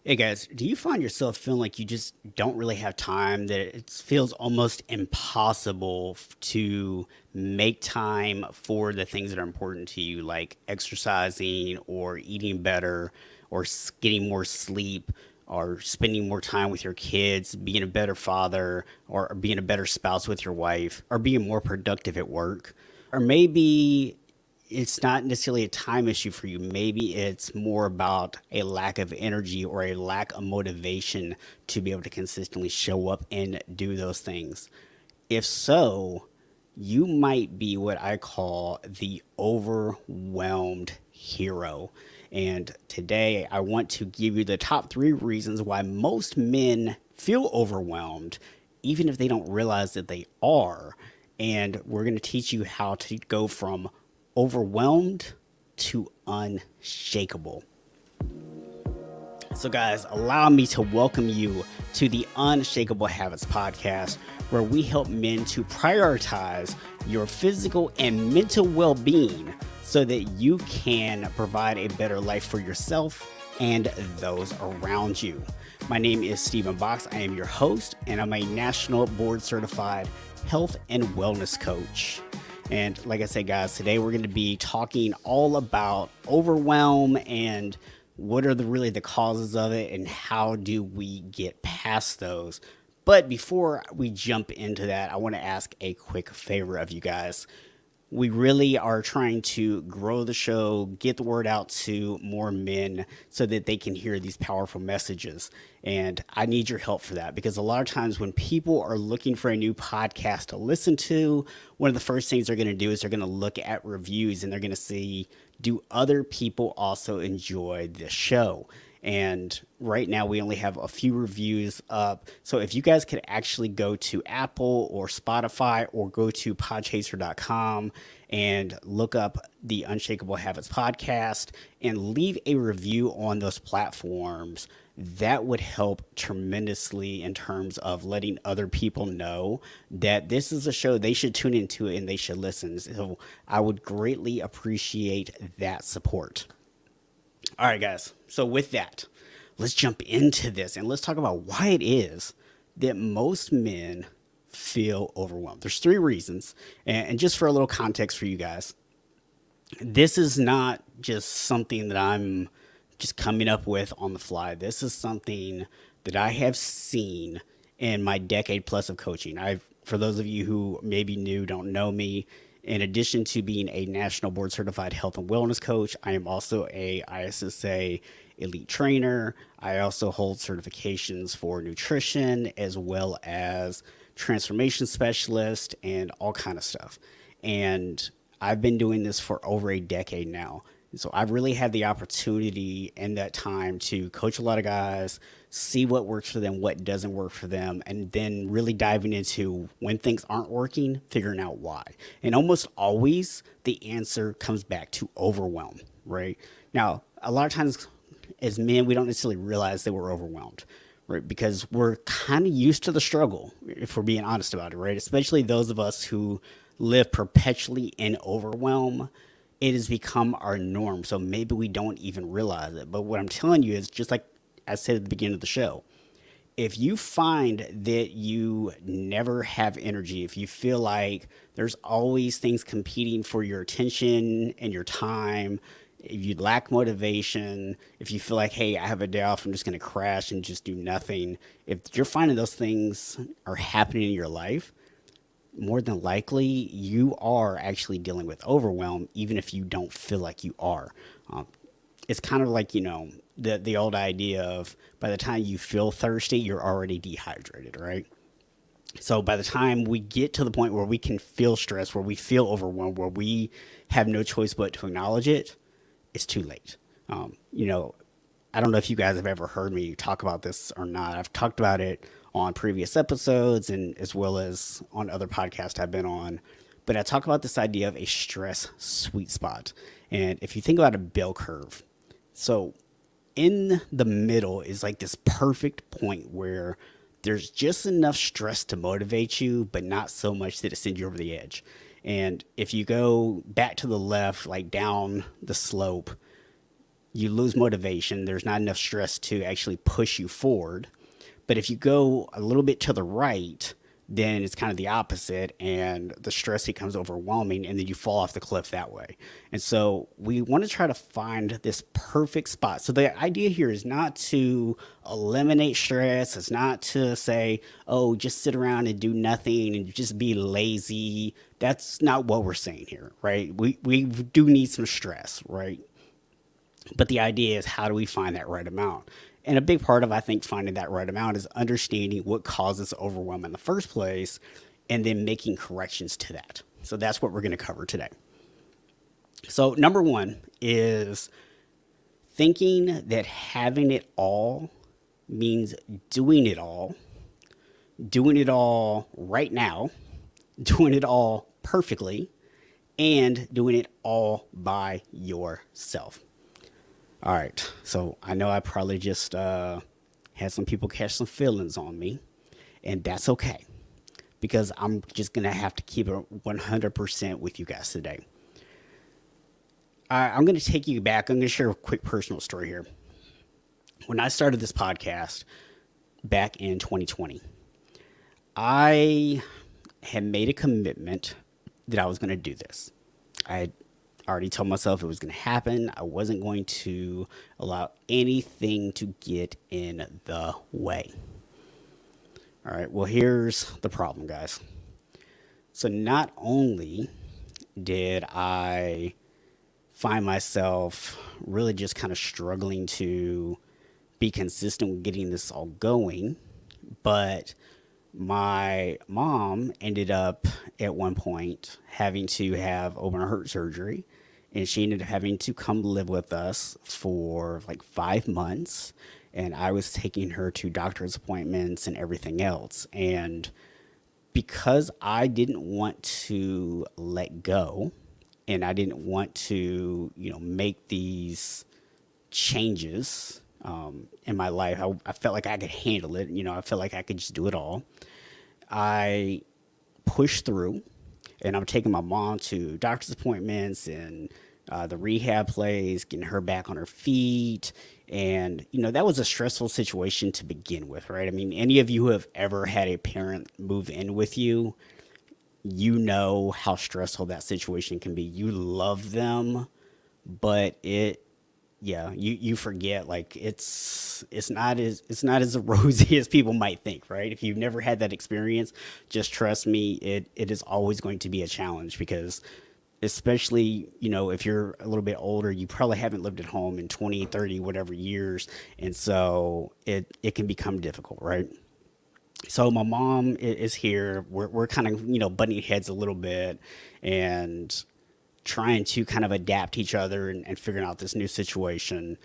Hey guys, do you find yourself feeling like you just don't really have time, that it feels almost impossible to make time for the things that are important to you, like exercising or eating better or getting more sleep or spending more time with your kids, being a better father or being a better spouse with your wife or being more productive at work? Or maybe it's not necessarily a time issue for you. Maybe it's more about a lack of energy or a lack of motivation to be able to consistently show up and do those things. If so, you might be what I call the overwhelmed hero. And today I want to give you the top 3 reasons why most men feel overwhelmed, even if they don't realize that they are. And we're going to teach you how to go from overwhelmed to unshakable. So, guys, allow me to welcome you to the Unshakable Habits podcast, where we help men to prioritize your physical and mental well being so that you can provide a better life for yourself and those around you. My name is Stephen Box. I am your host, and I'm a national board certified health and wellness coach. And like I said, guys, today we're going to be talking all about overwhelm and what are really the causes of it and how do we get past those. But before we jump into that, I want to ask a quick favor of you guys. We really are trying to grow the show, get the word out to more men so that they can hear these powerful messages. And I need your help for that, because a lot of times when people are looking for a new podcast to listen to, one of the first things they're going to do is they're going to look at reviews and they're going to see, do other people also enjoy this show? And right now we only have a few reviews up. So if you guys could actually go to Apple or Spotify or go to podchaser.com and look up the Unshakable Habits podcast and leave a review on those platforms, that would help tremendously in terms of letting other people know that this is a show they should tune into and they should listen. So I would greatly appreciate that support. All right, guys. So, with that, let's jump into this and let's talk about why it is that most men feel overwhelmed. There's 3 reasons. And just for a little context for you guys, this is not just something that I'm just coming up with on the fly. This is something that I have seen in my decade plus of coaching. For those of you who maybe new, don't know me, in addition to being a national board certified health and wellness coach, I am also a ISSA elite trainer. I also hold certifications for nutrition as well as transformation specialist and all kind of stuff. And I've been doing this for over a decade now. And so I've really had the opportunity in that time to coach a lot of guys, see what works for them, what doesn't work for them, and then really diving into when things aren't working, figuring out why. And almost always the answer comes back to overwhelm, right? Now, a lot of times as men, we don't necessarily realize that we're overwhelmed, right? Because we're kind of used to the struggle, if we're being honest about it, right? Especially those of us who live perpetually in overwhelm. It has become our norm. So maybe we don't even realize it. But what I'm telling you is, just like I said at the beginning of the show, if you find that you never have energy, if you feel like there's always things competing for your attention and your time, if you lack motivation, if you feel like, hey, I have a day off, I'm just going to crash and just do nothing, if you're finding those things are happening in your life, more than likely you are actually dealing with overwhelm, even if you don't feel like you are. Um, it's kind of like, the old idea of, by the time you feel thirsty, you're already dehydrated, right? So by the time we get to the point where we can feel stress, where we feel overwhelmed, where we have no choice but to acknowledge it, it's too late. Um, you know, I don't know if you guys have ever heard me talk about this or not. I've talked about it on previous episodes and as well as on other podcasts I've been on. But I talk about this idea of a stress sweet spot. And if you think about a bell curve, so in the middle is like this perfect point where there's just enough stress to motivate you, but not so much that it sends you over the edge. And if you go back to the left, like down the slope, you lose motivation. There's not enough stress to actually push you forward. But if you go a little bit to the right, then it's kind of the opposite, and the stress becomes overwhelming, and then you fall off the cliff that way. And so we want to try to find this perfect spot. So the idea here is not to eliminate stress. It's not to say, oh, just sit around and do nothing and just be lazy. That's not what we're saying here, right? We do need some stress, right? But the idea is, how do we find that right amount? And a big part of, I think, finding that right amount is understanding what causes overwhelm in the first place and then making corrections to that. So that's what we're going to cover today. So number one is thinking that having it all means doing it all right now, doing it all perfectly, and doing it all by yourself. All right, so I know I probably just had some people catch some feelings on me, and that's okay, because I'm just going to have to keep it 100% with you guys today. I'm going to take you back. I'm going to share a quick personal story here. When I started this podcast back in 2020, I had made a commitment that I was going to do this. I already told myself it was going to happen. I wasn't going to allow anything to get in the way. All right, well, here's the problem, guys. So not only did I find myself really just kind of struggling to be consistent with getting this all going, but my mom ended up at one point having to have open heart surgery, and she ended up having to come live with us for like 5 months. And I was taking her to doctor's appointments and everything else. And because I didn't want to let go, and I didn't want to, make these changes in my life, I felt like I could handle it. I felt like I could just do it all. I pushed through, and I'm taking my mom to doctor's appointments and the rehab place, getting her back on her feet. And, that was a stressful situation to begin with, right? I mean, any of you who have ever had a parent move in with you, you know how stressful that situation can be. You love them, but you forget, like, it's not as rosy as people might think, right? If you've never had that experience, just trust me, it is always going to be a challenge, because especially, if you're a little bit older, you probably haven't lived at home in 20, 30, whatever years. And so it can become difficult, right? So my mom is here. We're kind of, butting heads a little bit and trying to kind of adapt each other and figuring out this new situation.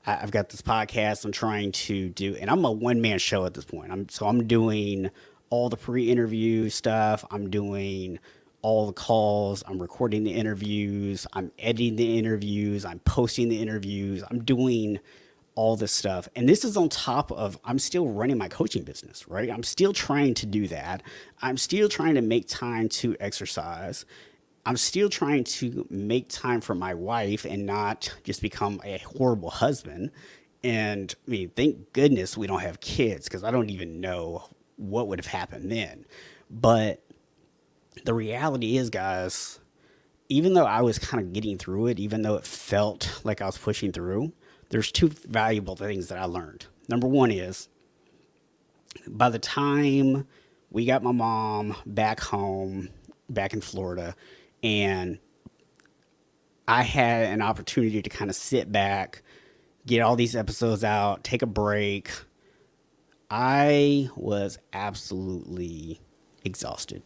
I've got this podcast I'm trying to do, and I'm a one-man show at this point. I'm doing all the pre-interview stuff. I'm doing all the calls. I'm recording the interviews. I'm editing the interviews. I'm posting the interviews. I'm doing all this stuff. And this is on top of, I'm still running my coaching business, right? I'm still trying to do that. I'm still trying to make time to exercise. I'm still trying to make time for my wife and not just become a horrible husband. And I mean, thank goodness we don't have kids, because I don't even know what would have happened then. But the reality is, guys, even though I was kind of getting through it, even though it felt like I was pushing through, there's two valuable things that I learned. Number one is, by the time we got my mom back home, back in Florida, and I had an opportunity to kind of sit back, get all these episodes out, take a break, I was absolutely exhausted.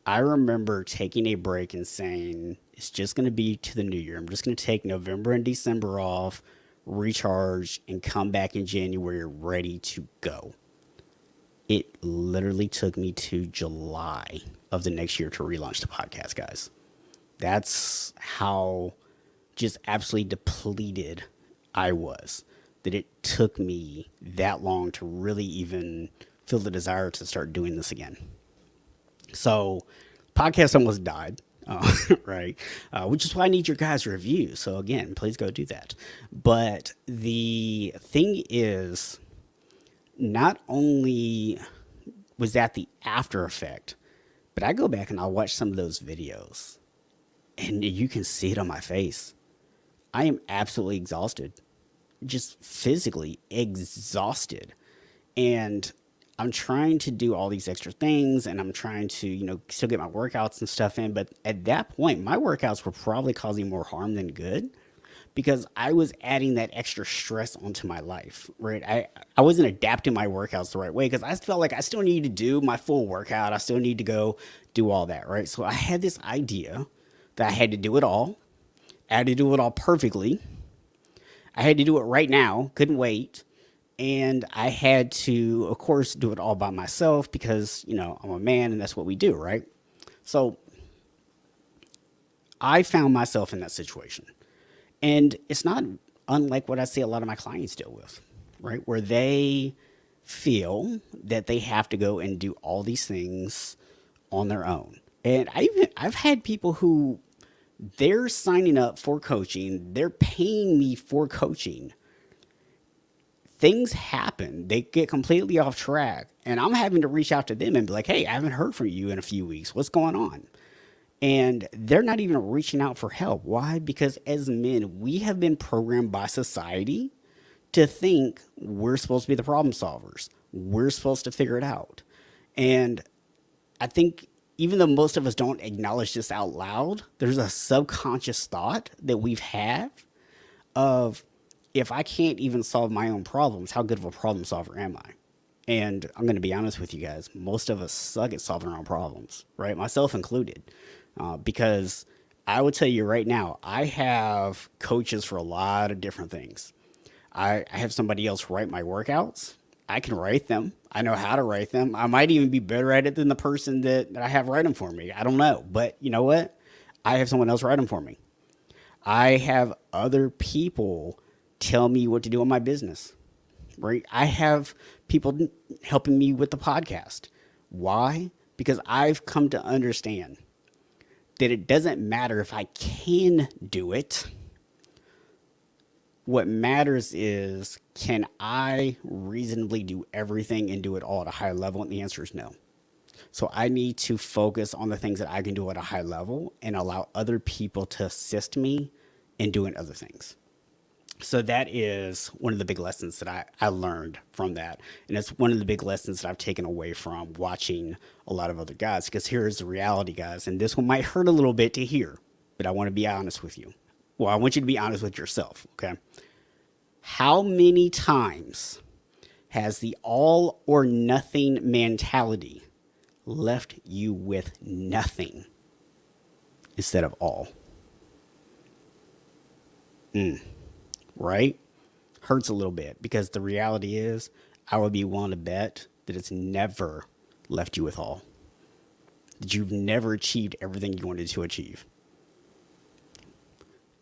I remember taking a break and saying, it's just going to be to the new year. I'm just going to take November and December off, recharge, and come back in January ready to go. It literally took me to July of the next year to relaunch the podcast, guys. That's how just absolutely depleted I was, that it took me that long to really even feel the desire to start doing this again. So podcast almost died. right? Which is why I need your guys' review. So again, please go do that. But the thing is, not only was that the after effect, but I go back and I watch some of those videos, and you can see it on my face. I am absolutely exhausted, just physically exhausted. And I'm trying to do all these extra things and I'm trying to, still get my workouts and stuff in. But at that point, my workouts were probably causing more harm than good because I was adding that extra stress onto my life, right? I wasn't adapting my workouts the right way because I felt like I still need to do my full workout. I still need to go do all that, right? So I had this idea that I had to do it all. I had to do it all perfectly. I had to do it right now, couldn't wait. And I had to, of course, do it all by myself because, I'm a man and that's what we do, right? So I found myself in that situation. And it's not unlike what I see a lot of my clients deal with, right? Where they feel that they have to go and do all these things on their own. And I've had people who they're signing up for coaching, they're paying me for coaching. Things happen, they get completely off track, and I'm having to reach out to them and be like, hey, I haven't heard from you in a few weeks. What's going on? And they're not even reaching out for help. Why? Because as men, we have been programmed by society to think we're supposed to be the problem solvers. We're supposed to figure it out. And I think even though most of us don't acknowledge this out loud, there's a subconscious thought that we've had of, if I can't even solve my own problems, how good of a problem solver am I? And I'm going to be honest with you guys, most of us suck at solving our own problems, right? Myself included. Because I will tell you right now, I have coaches for a lot of different things. I have somebody else write my workouts. I can write them. I know how to write them. I might even be better at it than the person that I have write them for me. I don't know. But you know what? I have someone else write them for me. I have other people tell me what to do in my business, right? I have people helping me with the podcast. Why? Because I've come to understand that it doesn't matter if I can do it. What matters is, can I reasonably do everything and do it all at a high level? And the answer is no. So I need to focus on the things that I can do at a high level and allow other people to assist me in doing other things. So that is one of the big lessons that I learned from that. And it's one of the big lessons that I've taken away from watching a lot of other guys. Because here's the reality, guys. And this one might hurt a little bit to hear, but I want to be honest with you. Well, I want you to be honest with yourself, okay? How many times has the all or nothing mentality left you with nothing instead of all? Right? Hurts a little bit because the reality is, I would be willing to bet that it's never left you with all. That you've never achieved everything you wanted to achieve.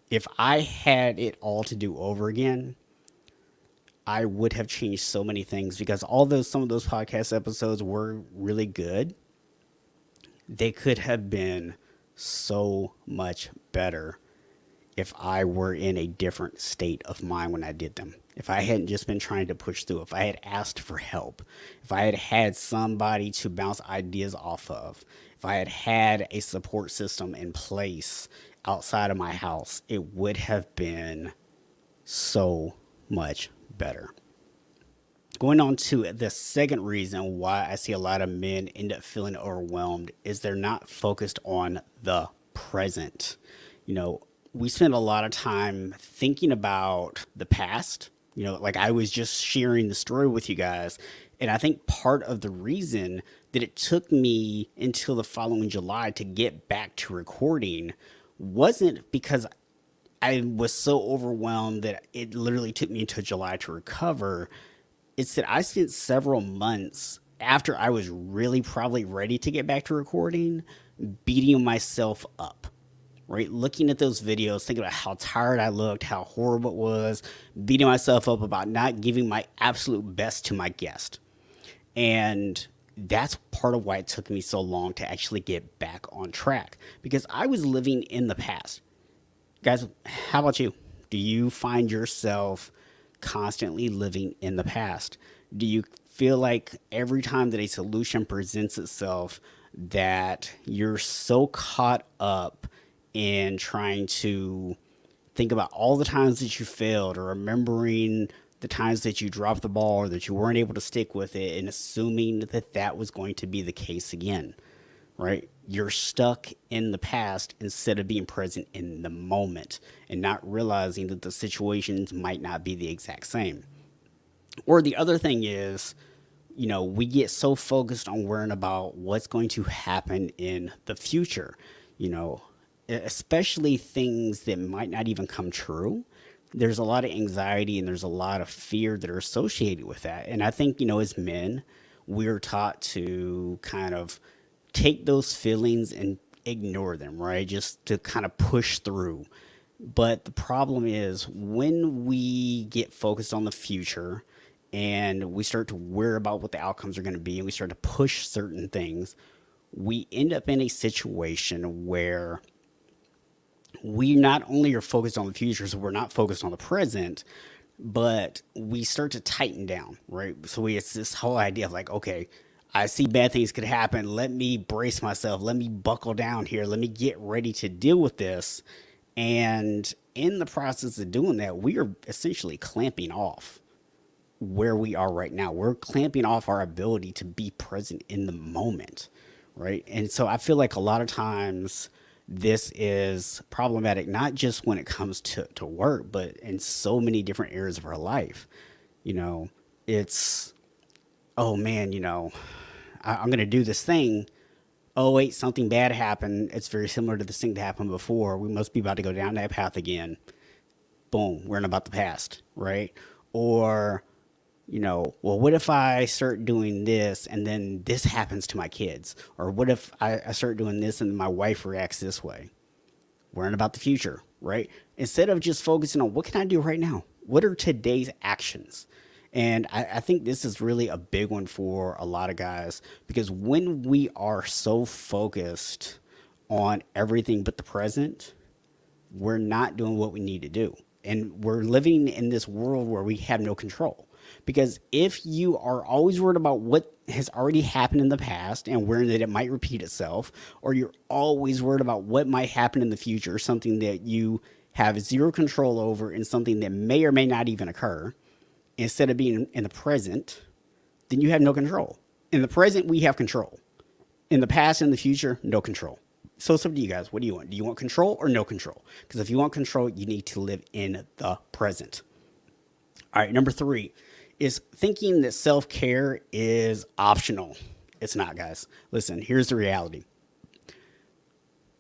If I had it all to do over again, I would have changed so many things, because although some of those podcast episodes were really good, they could have been so much better if I were in a different state of mind when I did them. If I hadn't just been trying to push through, if I had asked for help, if I had had somebody to bounce ideas off of, if I had had a support system in place outside of my house, it would have been so much better. Going on to the second reason why I see a lot of men end up feeling overwhelmed is they're not focused on the present. We spend a lot of time thinking about the past. Like I was just sharing the story with you guys. And I think part of the reason that it took me until the following July to get back to recording wasn't because I was so overwhelmed that it literally took me until July to recover. It's that I spent several months after I was really probably ready to get back to recording, beating myself up. Right? Looking at those videos, thinking about how tired I looked, how horrible it was, beating myself up about not giving my absolute best to my guest. And that's part of why it took me so long to actually get back on track, because I was living in the past. Guys, how about you? Do you find yourself constantly living in the past? Do you feel like every time that a solution presents itself that you're so caught up in trying to think about all the times that you failed, or remembering the times that you dropped the ball or that you weren't able to stick with it, and assuming that that was going to be the case again, right? You're stuck in the past instead of being present in the moment and not realizing that the situations might not be the exact same. Or the other thing is, we get so focused on worrying about what's going to happen in the future, you know, especially things that might not even come true. There's a lot of anxiety and there's a lot of fear that are associated with that. And I think, as men, we're taught to kind of take those feelings and ignore them, right? Just to kind of push through. But the problem is when we get focused on the future and we start to worry about what the outcomes are going to be and we start to push certain things, we end up in a situation where we not only are focused on the future, so we're not focused on the present, but we start to tighten down, right? So it's this whole idea of like, okay, I see bad things could happen. Let me brace myself. Let me buckle down here. Let me get ready to deal with this. And in the process of doing that, we are essentially clamping off where we are right now. We're clamping off our ability to be present in the moment, right? And so I feel like a lot of times this is problematic, not just when it comes to work, but in so many different areas of our life. You know, it's, oh man, I'm going to do this thing. Oh, wait, something bad happened. It's very similar to this thing that happened before. We must be about to go down that path again. Boom, we're in about the past, right? Or, well, what if I start doing this and then this happens to my kids? Or what if I start doing this and my wife reacts this way? Worrying about the future, right? Instead of just focusing on what can I do right now? What are today's actions? And I think this is really a big one for a lot of guys, because when we are so focused on everything but the present, we're not doing what we need to do. And we're living in this world where we have no control. Because if you are always worried about what has already happened in the past and worrying that it might repeat itself, or you're always worried about what might happen in the future, something that you have zero control over and something that may or may not even occur, instead of being in the present, then you have no control. In the present, we have control. In the past and the future, no control. So it's up to you guys. What do you want? Do you want control or no control? Because if you want control, you need to live in the present. All right, number 3 is thinking that self-care is optional. It's not, guys. Listen, here's the reality.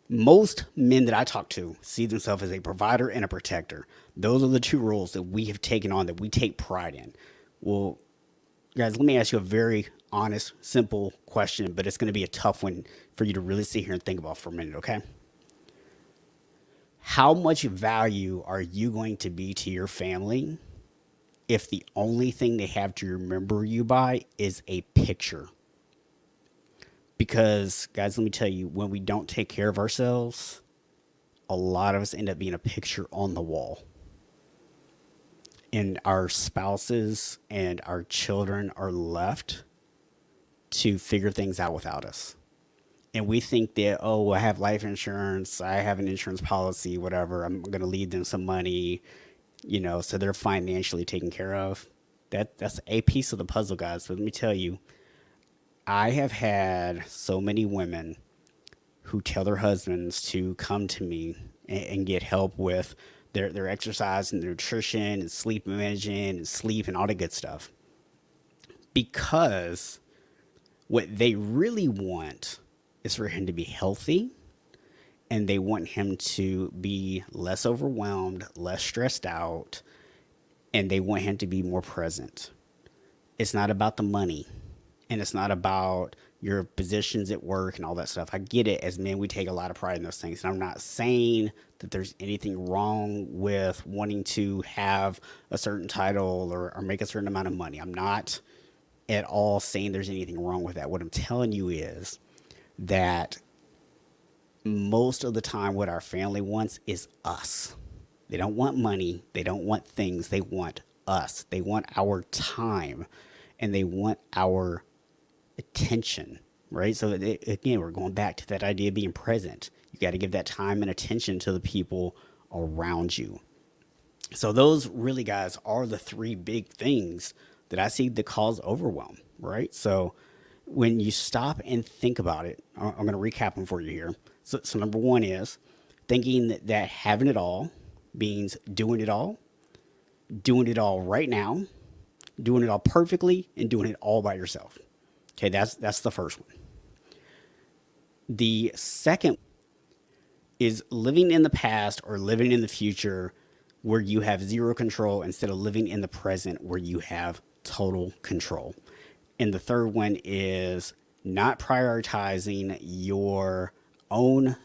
Most men that I talk to see themselves as a provider and a protector. Those are the 2 roles that we have taken on, that we take pride in. Well, guys, let me ask you a very honest, simple question, but it's going to be a tough one for you to really sit here and think about for a minute, okay? How much value are you going to be to your family if the only thing they have to remember you by is a picture? Because, guys, let me tell you, when we don't take care of ourselves, a lot of us end up being a picture on the wall. And our spouses and our children are left to figure things out without us. And we think that, oh, I have life insurance, I have an insurance policy, whatever, I'm going to leave them some money, so they're financially taken care of. That's a piece of the puzzle, guys. But let me tell you, I have had so many women who tell their husbands to come to me and get help with their exercise and their nutrition and sleep management and sleep and all the good stuff. Because what they really want is for him to be healthy, and they want him to be less overwhelmed, less stressed out, and they want him to be more present. It's not about the money, and it's not about your positions at work and all that stuff. I get it. As men, we take a lot of pride in those things. And I'm not saying that there's anything wrong with wanting to have a certain title or make a certain amount of money. I'm not at all saying there's anything wrong with that. What I'm telling you is that most of the time, what our family wants is us. They don't want money. They don't want things. They want us. They want our time and they want our attention, right? So again, we're going back to that idea of being present. You got to give that time and attention to the people around you. So those really, guys, are the three big things that I see that cause overwhelm, right? So when you stop and think about it, I'm going to recap them for you here. So number one is thinking that having it all means doing it all right now, doing it all perfectly, and doing it all by yourself. Okay, that's the first one. The second is living in the past or living in the future where you have zero control instead of living in the present where you have total control. And the third one is not prioritizing your own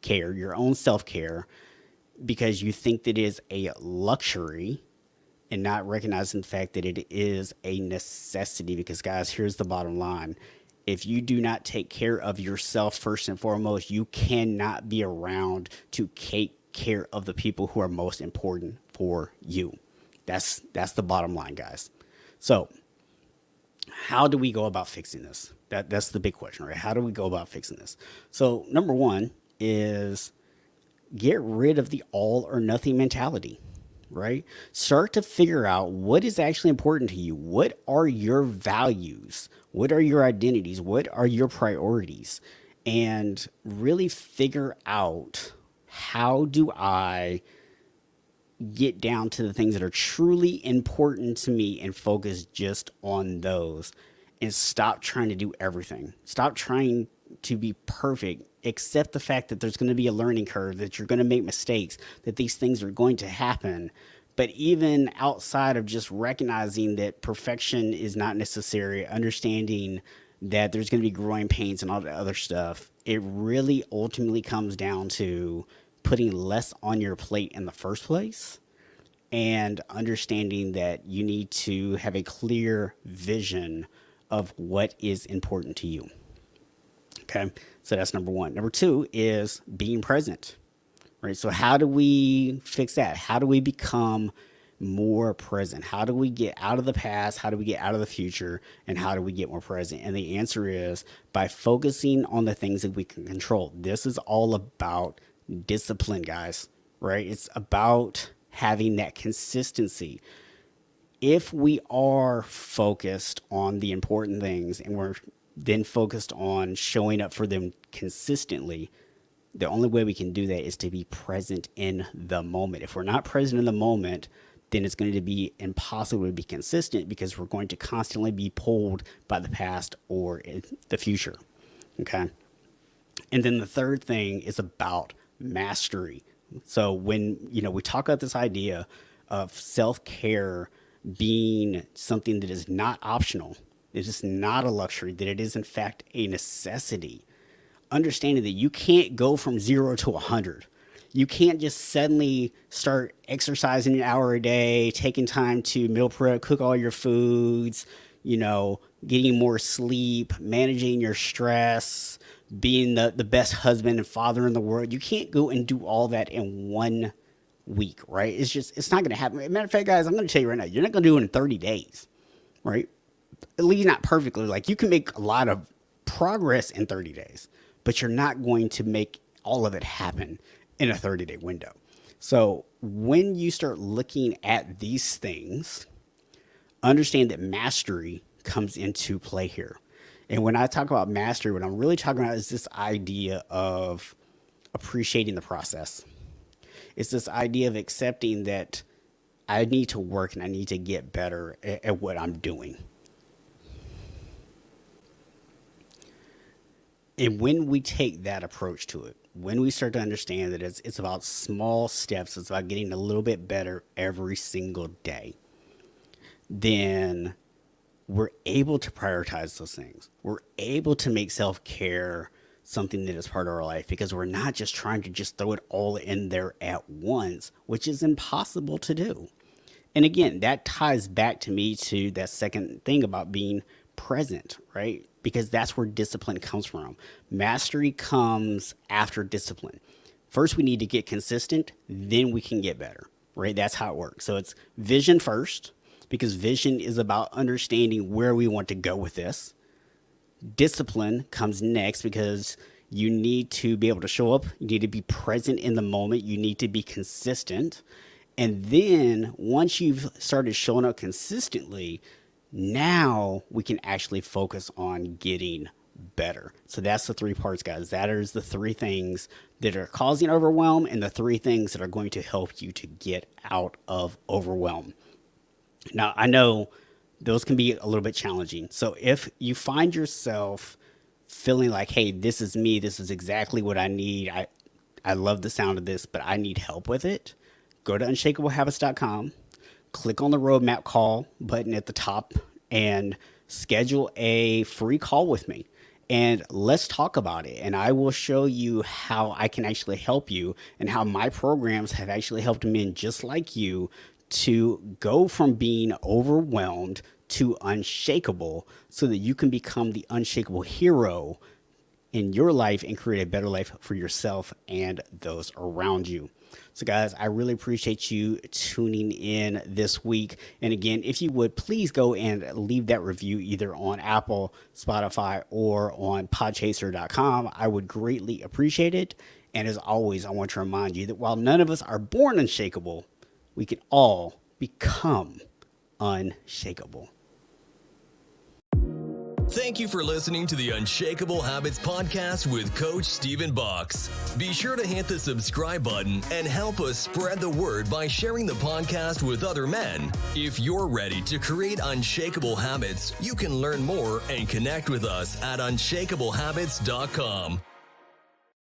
care, your own self care, because you think that it is a luxury and not recognizing the fact that it is a necessity. Because, guys, here's the bottom line. If you do not take care of yourself first and foremost, you cannot be around to take care of the people who are most important for you. That's the bottom line, guys. So how do we go about fixing this? That's the big question, right? How do we go about fixing this? So number one is get rid of the all or nothing mentality, right? Start to figure out what is actually important to you. What are your values? What are your identities? What are your priorities? And really figure out, how do I get down to the things that are truly important to me and focus just on those, and stop trying to do everything. Stop trying to be perfect. Accept the fact that there's going to be a learning curve, that you're going to make mistakes, that these things are going to happen. But even outside of just recognizing that perfection is not necessary, understanding that there's going to be growing pains and all the other stuff, it really ultimately comes down to putting less on your plate in the first place and understanding that you need to have a clear vision of what is important to you. Okay, so that's number one. Number two is being present, right? So how do we fix that? How do we become more present? How do we get out of the past? How do we get out of the future? And how do we get more present? And the answer is by focusing on the things that we can control. This is all about discipline, guys, right? It's about having that consistency. If we are focused on the important things and we're then focused on showing up for them consistently, the only way we can do that is to be present in the moment. If we're not present in the moment, then it's going to be impossible to be consistent because we're going to constantly be pulled by the past or the future. Okay. And then the third thing is about mastery. So when, we talk about this idea of self-care being something that is not optional, it is not a luxury, that it is in fact a necessity. Understanding that you can't go from 0 to 100. You can't just suddenly start exercising an hour a day, taking time to meal prep, cook all your foods, getting more sleep, managing your stress, being the best husband and father in the world. You can't go and do all that in 1 week, right? It's not going to happen. Matter of fact, guys, I'm going to tell you right now, you're not going to do it in 30 days, right? At least not perfectly. Like, you can make a lot of progress in 30 days, but you're not going to make all of it happen in a 30-day window. So when you start looking at these things, understand that mastery comes into play here. And when I talk about mastery, what I'm really talking about is this idea of appreciating the process. It's this idea of accepting that I need to work and I need to get better at what I'm doing. And when we take that approach to it, when we start to understand that it's about small steps, it's about getting a little bit better every single day, then we're able to prioritize those things. We're able to make self-care something that is part of our life, because we're not just trying to just throw it all in there at once, which is impossible to do. And again, that ties back to me to that second thing about being present, right? Because that's where discipline comes from. Mastery comes after discipline. First, we need to get consistent, then we can get better, right? That's how it works. So it's vision first, because vision is about understanding where we want to go with this. Discipline comes next because you need to be able to show up. You need to be present in the moment. You need to be consistent. And then once you've started showing up consistently, now we can actually focus on getting better. So that's the three parts, guys. That is the three things that are causing overwhelm and the three things that are going to help you to get out of overwhelm. Now, I know those can be a little bit challenging. So if you find yourself feeling like, hey, this is me, this is exactly what I need, I love the sound of this, but I need help with it, go to unshakablehabits.com, click on the roadmap call button at the top, and schedule a free call with me. And let's talk about it. And I will show you how I can actually help you and how my programs have actually helped men just like you to go from being overwhelmed to unshakable so that you can become the unshakable hero in your life and create a better life for yourself and those around you. So guys, I really appreciate you tuning in this week. And again, if you would, please go and leave that review either on Apple, Spotify, or on podchaser.com. I would greatly appreciate it. And as always, I want to remind you that while none of us are born unshakable, we can all become unshakable. Thank you for listening to the Unshakable Habits podcast with Coach Stephen Bucks. Be sure to hit the subscribe button and help us spread the word by sharing the podcast with other men. If you're ready to create unshakable habits, you can learn more and connect with us at unshakablehabits.com.